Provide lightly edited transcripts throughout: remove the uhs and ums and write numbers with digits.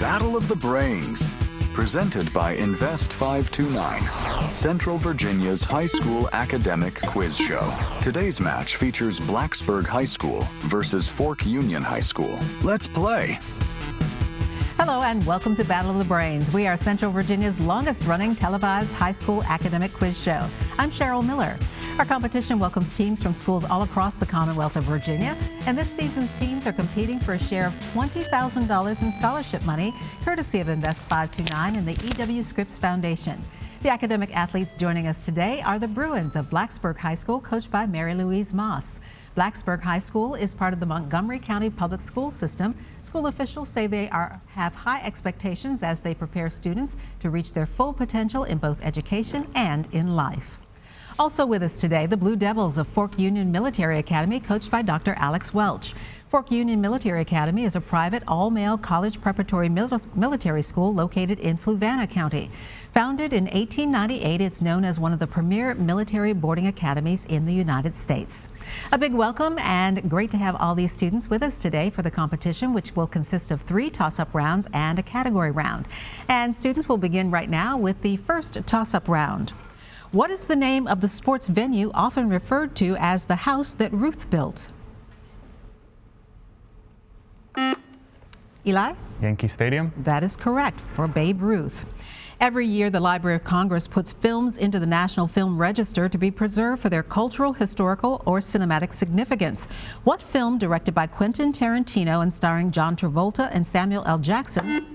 Battle of the Brains, presented by Invest 529, Central Virginia's high school academic quiz show. Today's match features Blacksburg High School versus Fork Union High School. Let's play. Hello and welcome to Battle of the Brains. We are Central Virginia's longest running televised high school academic quiz show. I'm Cheryl Miller. Our competition welcomes teams from schools all across the Commonwealth of Virginia, and this season's teams are competing for a share of $20,000 in scholarship money, courtesy of Invest 529 and the E.W. Scripps Foundation. The academic athletes joining us today are the Bruins of Blacksburg High School, coached by Mary Louise Moss. Blacksburg High School is part of the Montgomery County public school system. School officials say they have high expectations as they prepare students to reach their full potential in both education and in life. Also with us today, the Blue Devils of Fork Union Military Academy, coached by Dr. Alex Welch. Fork Union Military Academy is a private all-male college preparatory military school located in Fluvanna County. Founded in 1898, it's known as one of the premier military boarding academies in the United States. A big welcome and great to have all these students with us today for the competition, which will consist of 3 toss-up rounds and a category round. And students will begin right now with the first toss-up round. What is the name of the sports venue often referred to as the house that Ruth built? Eli? Yankee Stadium. That is correct, for Babe Ruth. Every year, the Library of Congress puts films into the National Film Register to be preserved for their cultural, historical, or cinematic significance. What film, directed by Quentin Tarantino and starring John Travolta and Samuel L. Jackson?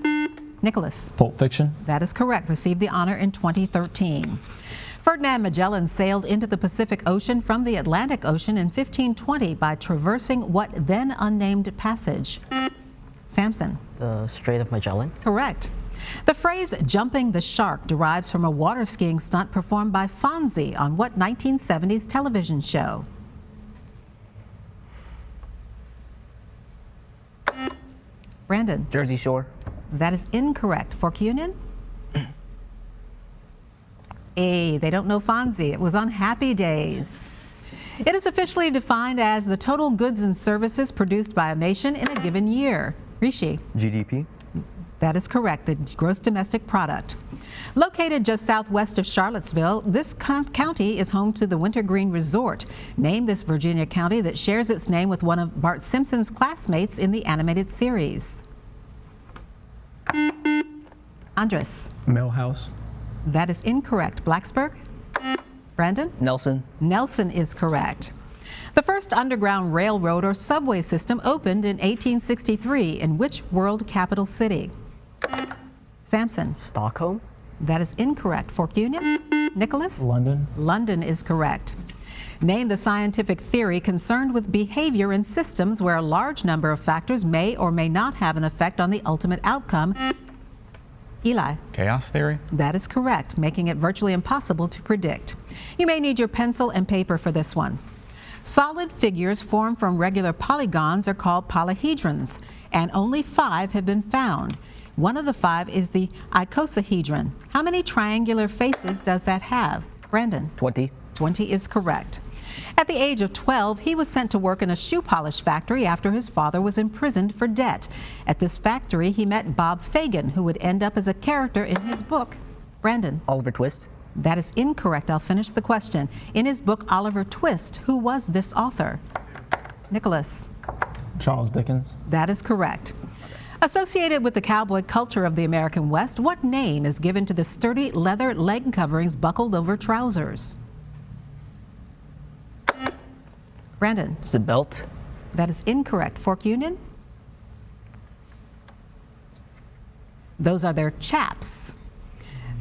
Nicholas? Pulp Fiction. That is correct, received the honor in 2013. Ferdinand Magellan sailed into the Pacific Ocean from the Atlantic Ocean in 1520 by traversing what then unnamed passage? Samson? The Strait of Magellan. Correct. The phrase jumping the shark derives from a water skiing stunt performed by Fonzie on what 1970s television show? Brandon? Jersey Shore. That is incorrect. Fork Union? They don't know Fonzie. It was on Happy Days. It is officially defined as the total goods and services produced by a nation in a given year. Rishi? GDP. That is correct, the gross domestic product. Located just southwest of Charlottesville, this county is home to the Wintergreen Resort. Name this Virginia county that shares its name with one of Bart Simpson's classmates in the animated series. Andres? Millhouse. That is incorrect. Blacksburg? Brandon? Nelson. Nelson is correct. The first underground railroad or subway system opened in 1863 in which world capital city? Samson? Stockholm. That is incorrect. Fork Union? Nicholas? London. London is correct. Name the scientific theory concerned with behavior in systems where a large number of factors may or may not have an effect on the ultimate outcome. Eli? Chaos theory. That is correct, making it virtually impossible to predict. You may need your pencil and paper for this one. Solid figures formed from regular polygons are called polyhedrons, and only 5 have been found. One of the 5 is the icosahedron. How many triangular faces does that have? Brandon? 20. 20 is correct. At the age of 12, he was sent to work in a shoe polish factory after his father was imprisoned for debt. At this factory, he met Bob Fagin, who would end up as a character in his book. Brandon? Oliver Twist. That is incorrect. I'll finish the question. In his book, Oliver Twist, who was this author? Nicholas? Charles Dickens. That is correct. Associated with the cowboy culture of the American West, what name is given to the sturdy leather leg coverings buckled over trousers? Brandon? It's the belt. That is incorrect. Fork Union? Those are their chaps.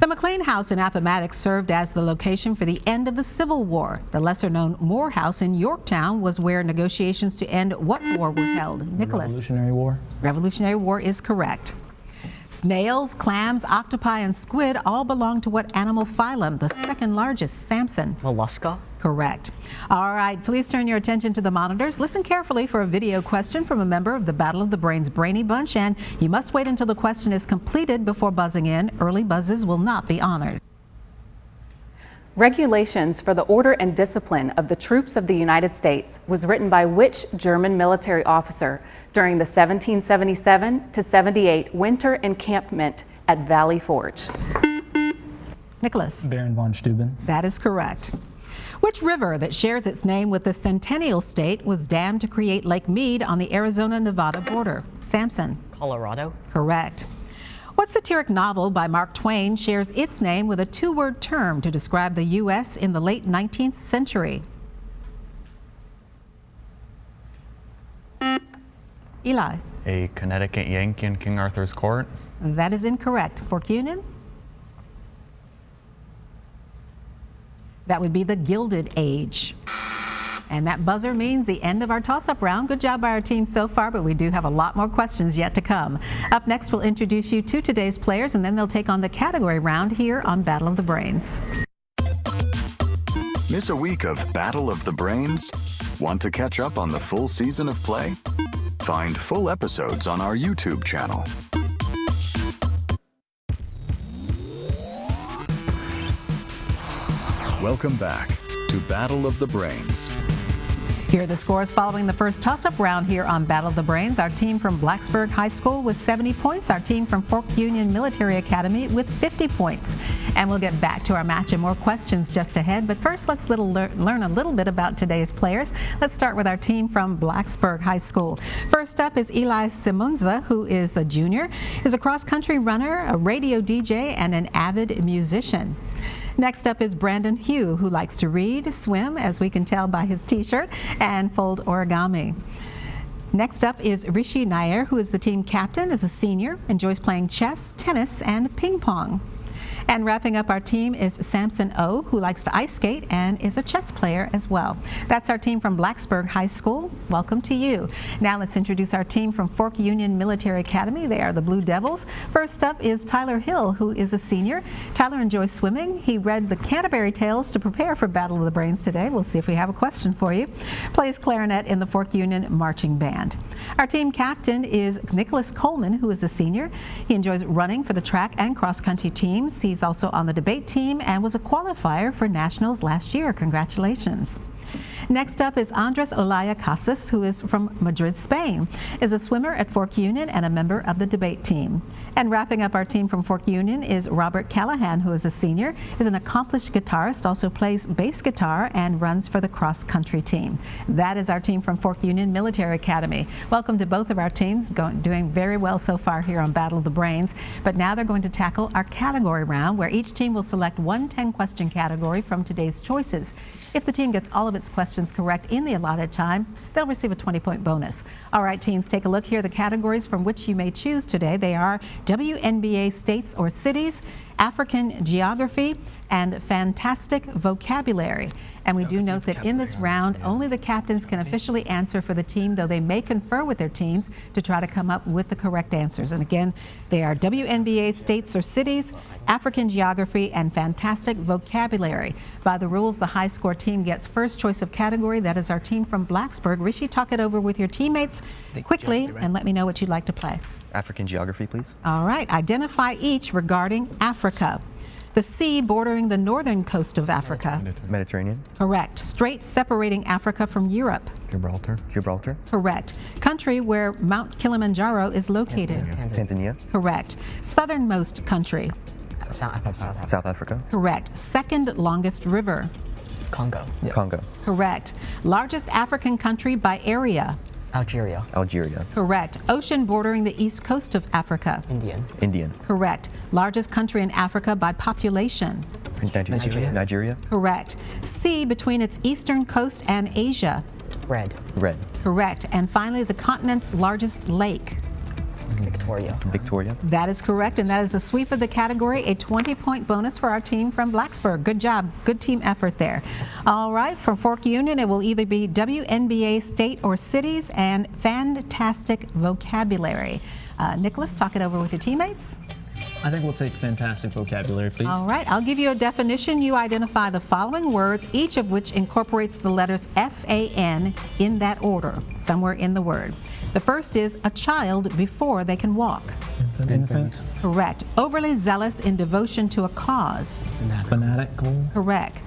The McLean House in Appomattox served as the location for the end of the Civil War. The lesser-known Moore House in Yorktown was where negotiations to end what war were held? Nicholas? Revolutionary War. Revolutionary War is correct. Snails, clams, octopi, and squid all belong to what animal phylum? The second largest. Samson? Mollusca. Correct. All right, please turn your attention to the monitors. Listen carefully for a video question from a member of the Battle of the Brains Brainy Bunch, and you must wait until the question is completed before buzzing in. Early buzzes will not be honored. Regulations for the Order and Discipline of the Troops of the United States was written by which German military officer during the 1777 to 78 winter encampment at Valley Forge? Nicholas. Baron von Steuben. That is correct. Which river that shares its name with the Centennial State was dammed to create Lake Mead on the Arizona-Nevada border? Samson. Colorado. Correct. What satiric novel by Mark Twain shares its name with a two-word term to describe the U.S. in the late 19th century? Eli. A Connecticut Yankee in King Arthur's Court. That is incorrect. Fork Union? That would be the Gilded Age. And that buzzer means the end of our toss-up round. Good job by our team so far, but we do have a lot more questions yet to come. Up next, we'll introduce you to today's players, and then they'll take on the category round here on Battle of the Brains. Miss a week of Battle of the Brains? Want to catch up on the full season of play? Find full episodes on our YouTube channel. Welcome back to Battle of the Brains. Here are the scores following the first toss-up round here on Battle of the Brains. Our team from Blacksburg High School with 70 points. Our team from Fork Union Military Academy with 50 points. And we'll get back to our match and more questions just ahead. But first, let's learn a little bit about today's players. Let's start with our team from Blacksburg High School. First up is Eli Simonza, who is a junior, is a cross-country runner, a radio DJ, and an avid musician. Next up is Brandon Hugh, who likes to read, swim, as we can tell by his t-shirt, and fold origami. Next up is Rishi Nair, who is the team captain, is a senior, enjoys playing chess, tennis, and ping pong. And wrapping up our team is Samson O, who likes to ice skate and is a chess player as well. That's our team from Blacksburg High School. Welcome to you. Now let's introduce our team from Fork Union Military Academy. They are the Blue Devils. First up is Tyler Hill, who is a senior. Tyler enjoys swimming. He read the Canterbury Tales to prepare for Battle of the Brains today. We'll see if we have a question for you. Plays clarinet in the Fork Union Marching Band. Our team captain is Nicholas Coleman, who is a senior. He enjoys running for the track and cross-country teams. He's also on the debate team and was a qualifier for nationals last year. Congratulations. Next up is Andres Olaya Casas, who is from Madrid, Spain, is a swimmer at Fork Union and a member of the debate team. And wrapping up our team from Fork Union is Robert Callahan, who is a senior, is an accomplished guitarist, also plays bass guitar and runs for the cross-country team. That is our team from Fork Union Military Academy. Welcome to both of our teams, doing very well so far here on Battle of the Brains. But now they're going to tackle our category round, where each team will select one 10-question category from today's choices. If the team gets all of its questions correct in the allotted time, they'll receive a 20-point bonus. All right, teams, take a look here. The categories from which you may choose today, they are WNBA states or cities, African geography, and fantastic vocabulary. And we do note that in this round, only the captains can officially answer for the team, though they may confer with their teams to try to come up with the correct answers. And again, they are WNBA states or cities, African geography, and fantastic vocabulary. By the rules, the high score team gets first choice of category. That is our team from Blacksburg. Rishi, talk it over with your teammates quickly and let me know what you'd like to play. African geography, please. All right, identify each regarding Africa. The sea bordering the northern coast of Africa. Mediterranean. Correct. Strait separating Africa from Europe. Gibraltar. Gibraltar. Correct. Country where Mount Kilimanjaro is located. Tanzania. Correct. Southernmost country. South Africa. Correct. Second longest river. Congo. Congo. Correct. Largest African country by area. Algeria. Algeria. Correct. Ocean bordering the east coast of Africa. Indian. Correct. Largest country in Africa by population. Nigeria. Correct. Sea between its eastern coast and Asia. Red. Correct. And finally, the continent's largest lake. Victoria. That is correct, and that is a sweep of the category, a 20-point bonus for our team from Blacksburg. Good job. Good team effort there. All right, for Fork Union, it will either be WNBA state or cities and fantastic vocabulary. Nicholas, talk it over with your teammates. I think we'll take fantastic vocabulary, please. All right, I'll give you a definition. You identify the following words, each of which incorporates the letters F-A-N in that order, somewhere in the word. The first is a child before they can walk. Infant. Correct. Overly zealous in devotion to a cause. Fanatical. Correct.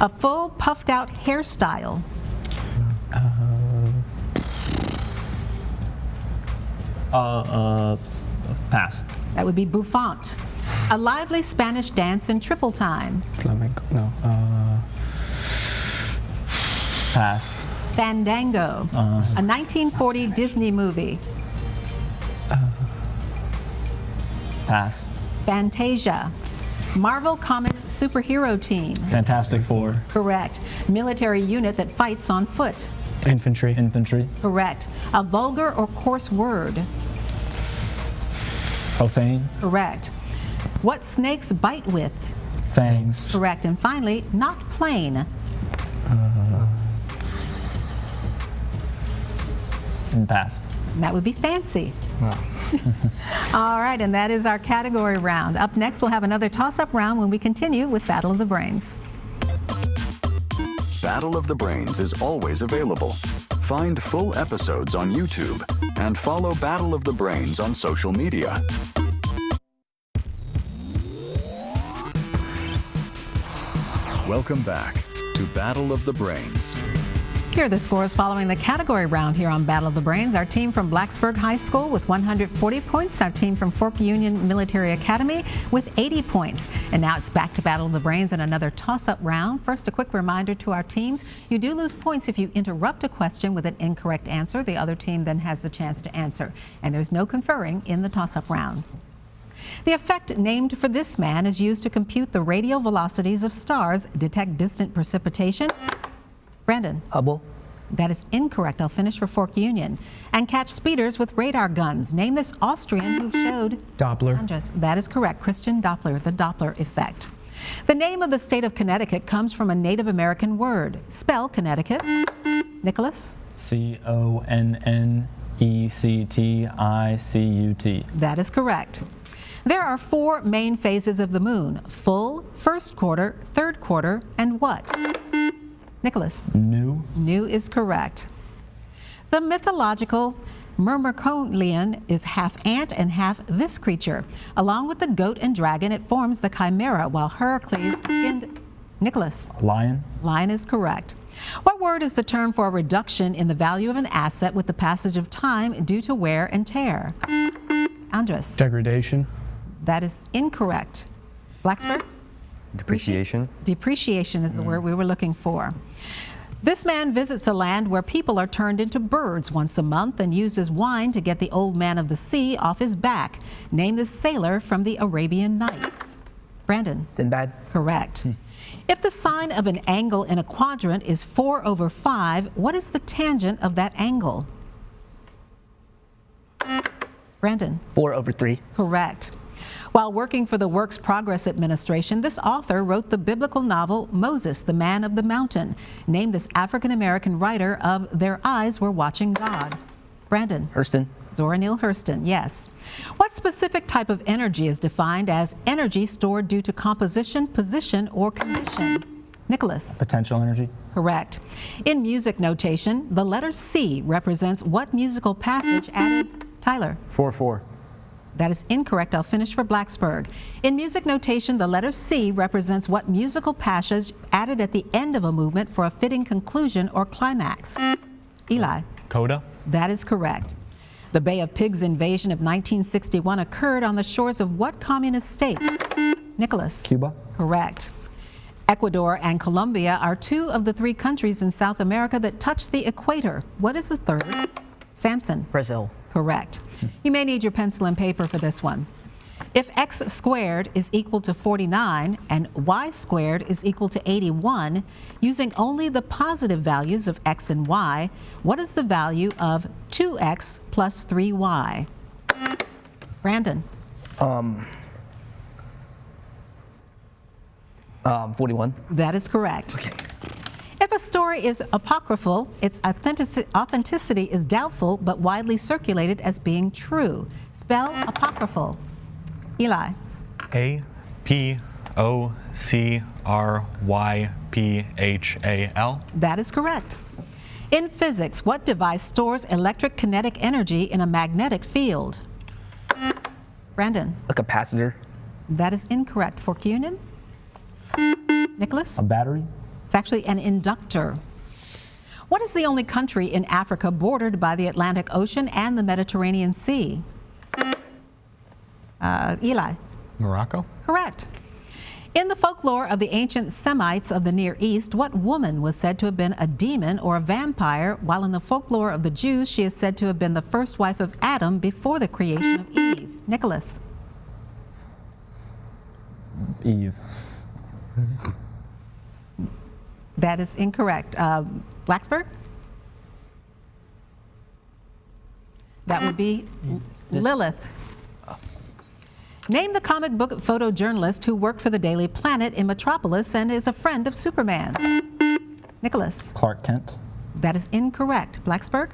A full puffed out hairstyle. Pass. That would be bouffant. A lively Spanish dance in triple time. Flamenco. No. Pass. Fandango. A 1940 Disney movie. Pass. Fantasia. Marvel Comics superhero team. Fantastic Four. Correct. Military unit that fights on foot. Infantry. Infantry. Correct. A vulgar or coarse word. Profane. Correct. What snakes bite with. Fangs. Correct. And finally, not plain. And pass. And that would be fancy. All right, and that is our category round. Up next, we'll have another toss-up round when we continue with Battle of the Brains. Battle of the Brains is always available. Find full episodes on YouTube and follow Battle of the Brains on social media. Welcome back to Battle of the Brains. Here are the scores following the category round here on Battle of the Brains. Our team from Blacksburg High School with 140 points. Our team from Fork Union Military Academy with 80 points. And now it's back to Battle of the Brains and another toss-up round. First, a quick reminder to our teams. You do lose points if you interrupt a question with an incorrect answer. The other team then has the chance to answer. And there's no conferring in the toss-up round. The effect named for this man is used to compute the radial velocities of stars, detect distant precipitation. Brandon. Hubble. That is incorrect. I'll finish for Fork Union. And catch speeders with radar guns. Name this Austrian who showed Doppler. Andres. That is correct. Christian Doppler, the Doppler effect. The name of the state of Connecticut comes from a Native American word. Spell Connecticut. Nicholas. Connecticut. That is correct. There are 4 main phases of the moon: full, first quarter, third quarter, and what? Nicholas. New. New is correct. The mythological Myrmidon is half ant and half this creature. Along with the goat and dragon, it forms the chimera, while Heracles skinned Nicholas. Lion. Lion is correct. What word is the term for a reduction in the value of an asset with the passage of time due to wear and tear? Andres. Degradation. That is incorrect. Blacksburg? Depreciation. Depreciation is the word we were looking for. This man visits a land where people are turned into birds once a month and uses wine to get the old man of the sea off his back. Name this sailor from the Arabian Nights. Brandon. Sinbad. Correct. If the sine of an angle in a quadrant is 4/5, what is the tangent of that angle? Brandon. 4/3. Correct. While working for the Works Progress Administration, this author wrote the biblical novel Moses, the Man of the Mountain. Name this African-American writer of Their Eyes Were Watching God. Brandon. Hurston. Zora Neale Hurston, yes. What specific type of energy is defined as energy stored due to composition, position, or condition? Nicholas. Potential energy. Correct. In music notation, the letter C represents what musical passage added? Tyler. 4/4. That is incorrect. I'll finish for Blacksburg. In music notation, the letter C represents what musical passage added at the end of a movement for a fitting conclusion or climax. Eli. Coda. That is correct. The Bay of Pigs invasion of 1961 occurred on the shores of what communist state? Nicholas. Cuba. Correct. Ecuador and Colombia are 2 of the 3 countries in South America that touch the equator. What is the third? Samson. Brazil. Correct. You may need your pencil and paper for this one. If x squared is equal to 49 and y squared is equal to 81, using only the positive values of x and y, what is the value of 2x plus 3y? Brandon. 41. That is correct. Okay. If a story is apocryphal, its authenticity is doubtful but widely circulated as being true. Spell apocryphal. Eli. APOCRYPHAL. That is correct. In physics, what device stores electric kinetic energy in a magnetic field? Brandon. A capacitor. That is incorrect. Fork Union. Nicholas. A battery. It's actually an inductor. What is the only country in Africa bordered by the Atlantic Ocean and the Mediterranean Sea? Eli. Morocco. Correct. In the folklore of the ancient Semites of the Near East, what woman was said to have been a demon or a vampire, while in the folklore of the Jews, she is said to have been the first wife of Adam before the creation of Eve? Nicholas. Eve. That is incorrect. Blacksburg? That would be Lilith. Name the comic book photojournalist who worked for the Daily Planet in Metropolis and is a friend of Superman. Nicholas. Clark Kent. That is incorrect. Blacksburg?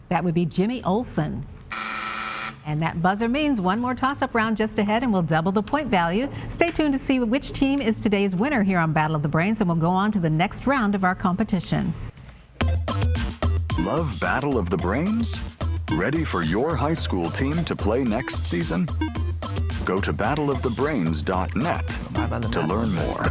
That would be Jimmy Olsen. And that buzzer means one more toss-up round just ahead, and we'll double the point value. Stay tuned to see which team is today's winner here on Battle of the Brains, and we'll go on to the next round of our competition. Love Battle of the Brains? Ready for your high school team to play next season? Go to battleofthebrains.net to learn more.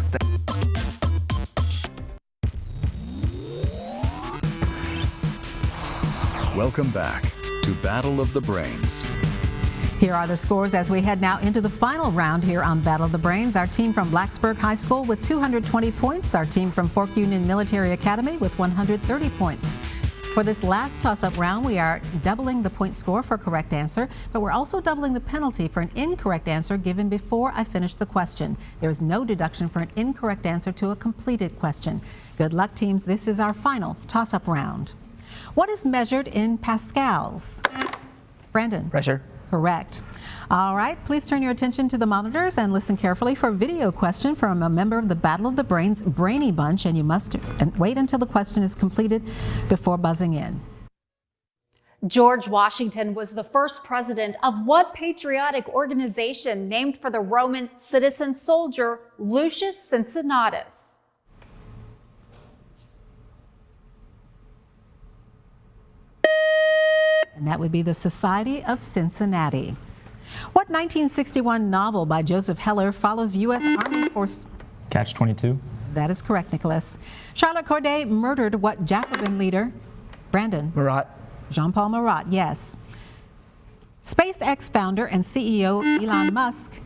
Welcome back to Battle of the Brains. Here are the scores as we head now into the final round here on Battle of the Brains. Our team from Blacksburg High School with 220 points. Our team from Fork Union Military Academy with 130 points. For this last toss-up round, we are doubling the point score for a correct answer, but we're also doubling the penalty for an incorrect answer given before I finish the question. There is no deduction for an incorrect answer to a completed question. Good luck, teams. This is our final toss-up round. What is measured in pascals? Brandon. Pressure. Correct. All right, please turn your attention to the monitors and listen carefully for a video question from a member of the Battle of the Brains Brainy Bunch, and you must wait until the question is completed before buzzing in. George Washington was the first president of what patriotic organization named for the Roman citizen soldier Lucius Cincinnatus? And that would be the Society of Cincinnati. What 1961 novel by Joseph Heller follows U.S. Army Force? Catch-22. That is correct, Nicholas. Charlotte Corday murdered what Jacobin leader? Brandon. Marat. Jean-Paul Marat, yes. SpaceX founder and CEO Elon Musk.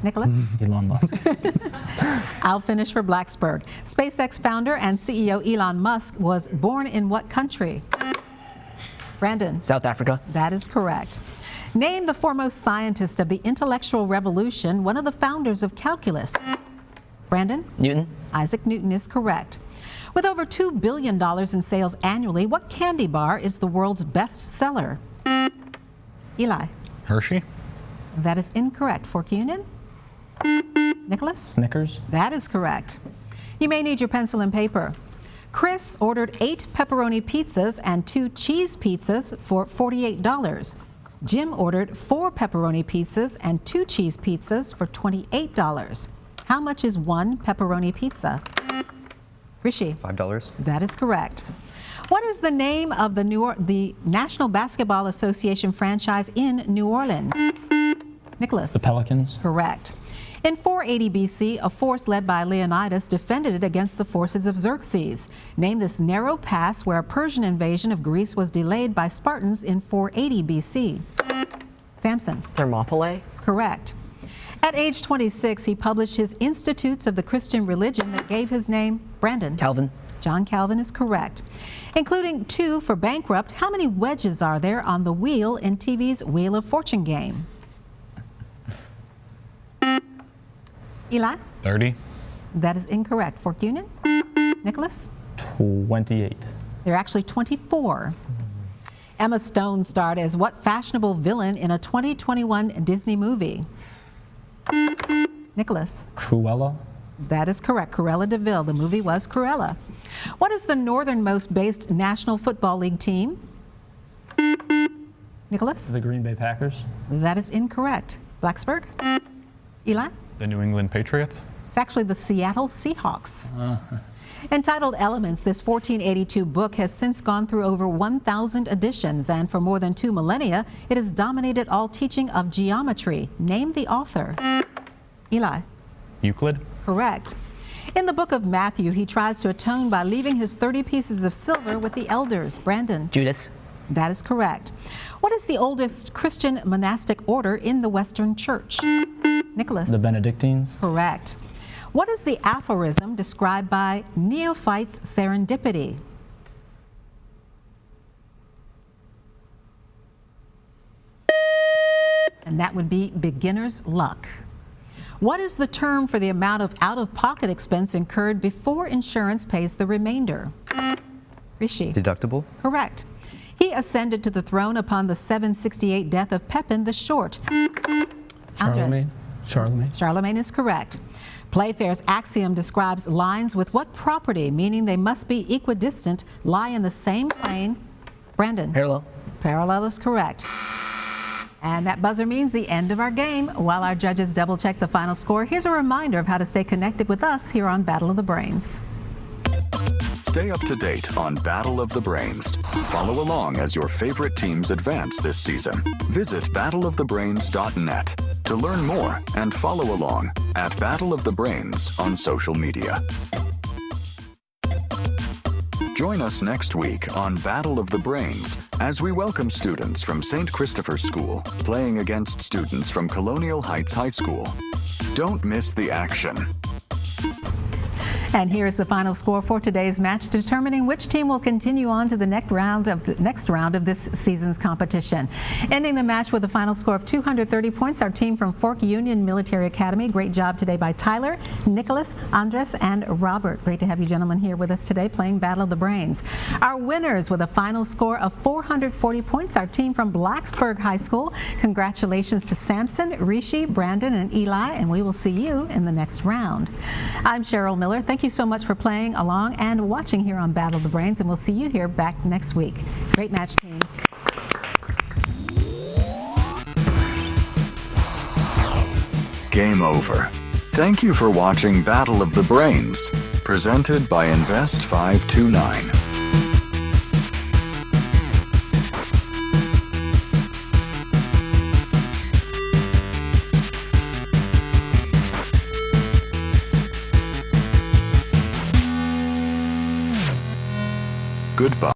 Nicholas? Elon Musk. I'll finish for Blacksburg. SpaceX founder and CEO Elon Musk was born in what country? Brandon. South Africa. That is correct. Name the foremost scientist of the intellectual revolution, one of the founders of calculus. Brandon. Newton. Isaac Newton is correct. With over $2 billion in sales annually, what candy bar is the world's best seller? Eli. Hershey. That is incorrect. Fork Union. Nicholas. Snickers. That is correct. You may need your pencil and paper. Chris ordered 8 pepperoni pizzas and 2 cheese pizzas for $48. Jim ordered 4 pepperoni pizzas and 2 cheese pizzas for $28. How much is 1 pepperoni pizza? Rishi. $5. That is correct. What is the name of the National Basketball Association franchise in New Orleans? Nicholas. The Pelicans. Correct. In 480 BC, a force led by Leonidas defended it against the forces of Xerxes. Name this narrow pass where a Persian invasion of Greece was delayed by Spartans in 480 BC. Samson. Thermopylae. Correct. At age 26, he published his Institutes of the Christian Religion that gave his name, Brandon. Calvin. John Calvin is correct. Including 2 for bankrupt, how many wedges are there on the wheel in TV's Wheel of Fortune game? Eli? 30. That is incorrect. Fork Union? Nicholas? 28. There are actually 24. Emma Stone starred as what fashionable villain in a 2021 Disney movie? Nicholas? Cruella. That is correct. Cruella de Vil. The movie was Cruella. What is the northernmost based National Football League team? Nicholas? The Green Bay Packers. That is incorrect. Blacksburg? Eli? The New England Patriots. It's actually the Seattle Seahawks. Entitled Elements, this 1482 book has since gone through over 1,000 editions, and for more than 2 millennia, it has dominated all teaching of geometry. Name the author. Eli. Euclid? Correct. In the book of Matthew, he tries to atone by leaving his 30 pieces of silver with the elders. Brandon. Judas. That is correct. What is the oldest Christian monastic order in the Western Church? Nicholas. The Benedictines? Correct. What is the aphorism described by neophytes' serendipity? And that would be beginner's luck. What is the term for the amount of out-of-pocket expense incurred before insurance pays the remainder? Rishi. Deductible. Correct. He ascended to the throne upon the 768 death of Pepin the Short. Andres. Charlemagne is correct. Playfair's axiom describes lines with what property, meaning they must be equidistant, lie in the same plane? Brandon. Parallel. Parallel is correct. And that buzzer means the end of our game. While our judges double check the final score, here's a reminder of how to stay connected with us here on Battle of the Brains. Stay up to date on Battle of the Brains. Follow along as your favorite teams advance this season. Visit battleofthebrains.net to learn more and follow along at Battle of the Brains on social media. Join us next week on Battle of the Brains as we welcome students from St. Christopher's School playing against students from Colonial Heights High School. Don't miss the action. And here's the final score for today's match, determining which team will continue on to the next round of this season's competition. Ending the match with a final score of 230 points, our team from Fork Union Military Academy. Great job today by Tyler, Nicholas, Andres, and Robert. Great to have you gentlemen here with us today playing Battle of the Brains. Our winners with a final score of 440 points, our team from Blacksburg High School. Congratulations to Samson, Rishi, Brandon, and Eli, and we will see you in the next round. I'm Cheryl Miller. Thank you so much for playing along and watching here on Battle of the Brains, and we'll see you here back next week. Great match, teams. Game over. Thank you for watching Battle of the Brains, presented by Invest 529. Goodbye.